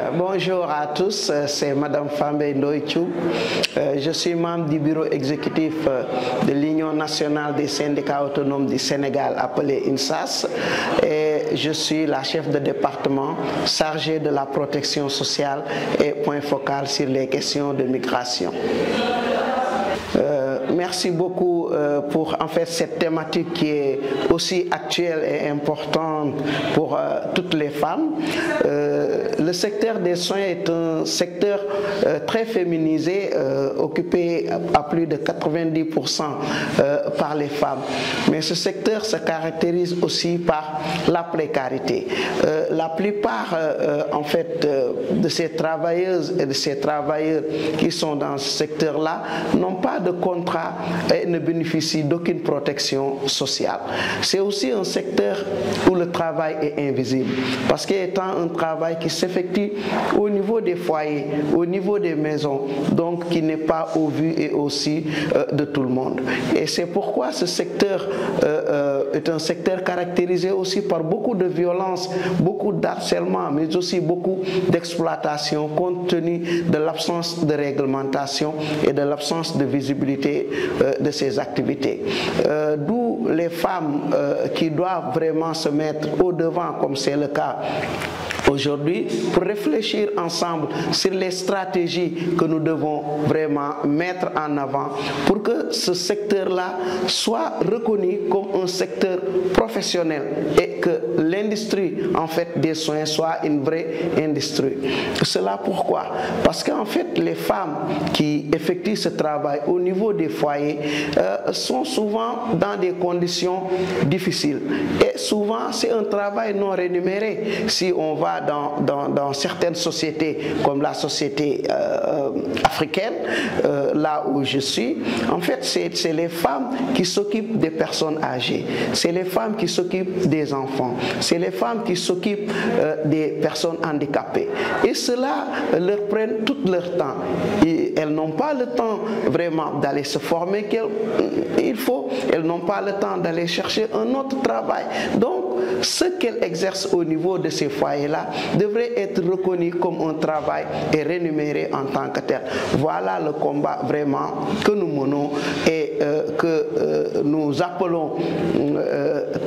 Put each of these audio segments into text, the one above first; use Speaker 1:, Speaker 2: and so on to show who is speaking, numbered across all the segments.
Speaker 1: Bonjour à tous, c'est Madame Fambe Ndoye-Thioub. Je suis membre du bureau exécutif de l'Union nationale des syndicats autonomes du Sénégal, appelée UNSAS, et je suis la chef de département chargée de la protection sociale et point focal sur les questions de migration. Merci beaucoup pour cette thématique qui est aussi actuelle et importante pour toutes les femmes. Le secteur des soins est un secteur très féminisé, occupé à plus de 90% par les femmes. Mais ce secteur se caractérise aussi par la précarité. La plupart de ces travailleuses et de ces travailleurs qui sont dans ce secteur-là n'ont pas de contrat et ne bénéficient d'aucune protection sociale. C'est aussi un secteur où le travail est invisible, parce qu'étant un travail qui s'effectue au niveau des foyers, au niveau des maisons, donc qui n'est pas au vu et aussi de tout le monde. Et c'est pourquoi ce secteur est un secteur caractérisé aussi par beaucoup de violence, beaucoup d'harcèlement, mais aussi beaucoup d'exploitation, compte tenu de l'absence de réglementation et de l'absence de visibilité de ces activités. D'où les femmes qui doivent vraiment se mettre au devant, comme c'est le cas aujourd'hui, pour réfléchir ensemble sur les stratégies que nous devons vraiment mettre en avant pour que ce secteur-là soit reconnu comme un secteur professionnel et que l'industrie des soins soit une vraie industrie. Cela pourquoi? Parce qu'en fait, les femmes qui effectuent ce travail au niveau des foyers sont souvent dans des conditions difficiles. Et souvent, c'est un travail non rémunéré. Si on va dans certaines sociétés, comme la société africaine, là où je suis, en fait, c'est les femmes qui s'occupent des personnes âgées, c'est les femmes qui s'occupent des enfants, c'est les femmes qui s'occupent des personnes handicapées. Et cela leur prend tout leur temps. Et elles n'ont pas le temps vraiment d'aller se former qu'il faut, elles n'ont pas le temps d'aller chercher un autre travail. Donc, ce qu'elles exercent au niveau de ces foyers-là devrait être reconnu comme un travail et rémunéré en tant que tel. Voilà le combat vraiment que nous menons et que nous appelons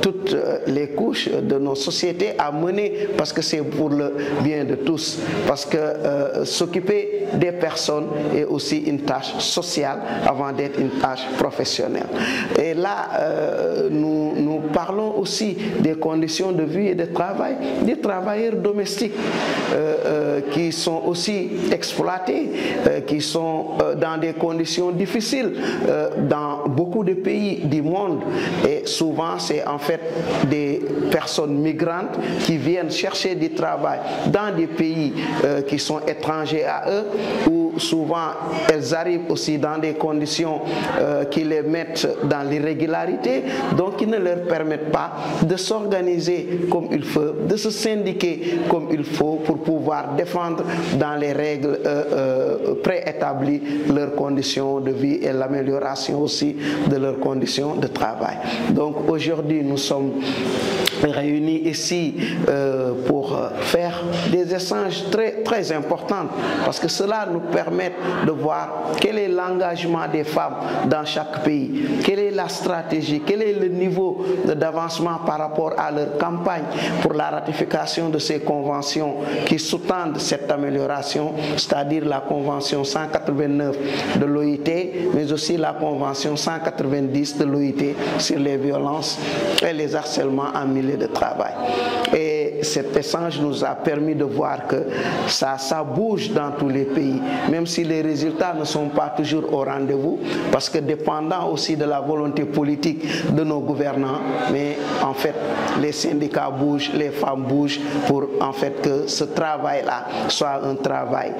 Speaker 1: toutes les couches de nos sociétés à mener, parce que c'est pour le bien de tous. Parce que s'occuper des personnes est aussi une tâche sociale avant d'être une tâche professionnelle. Et là, nous parlons aussi des conditions de vie et de travail des travailleurs domestiques qui sont aussi exploités, qui sont dans des conditions difficiles dans beaucoup de pays du monde. Et souvent, c'est en fait des personnes migrantes qui viennent chercher du travail dans des pays qui sont étrangers à eux, où souvent elles arrivent aussi dans des conditions qui les mettent dans l'irrégularité, donc qui ne leur permettent pas de s'organiser comme il faut, de se syndiquer comme il faut pour pouvoir défendre dans les règles préétablies leurs conditions de vie et l'amélioration aussi de leurs conditions de travail. Donc aujourd'hui, nous sommes réunis ici pour faire des échanges très importants, parce que cela nous permet de voir quel est l'engagement des femmes dans chaque pays, quelle est la stratégie, quel est le niveau d'avancement par rapport à leur campagne pour la ratification de ces conventions qui sous-tendent cette amélioration, c'est-à-dire la convention 189 de l'OIT, mais aussi la convention 190 de l'OIT sur les violences et les harcèlements en milieu de travail. Et cet échange nous a permis de voir que ça bouge dans tous les pays, même si les résultats ne sont pas toujours au rendez-vous, parce que dépendant aussi de la volonté politique de nos gouvernants, mais en fait les syndicats bougent, les femmes bougent pour en fait que ce travail-là soit un travail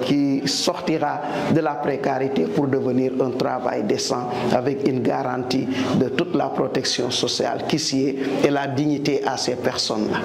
Speaker 1: qui sortira de la précarité pour devenir un travail décent avec une garantie de toute la protection sociale qui s'y est et la dignité à ces personnes-là.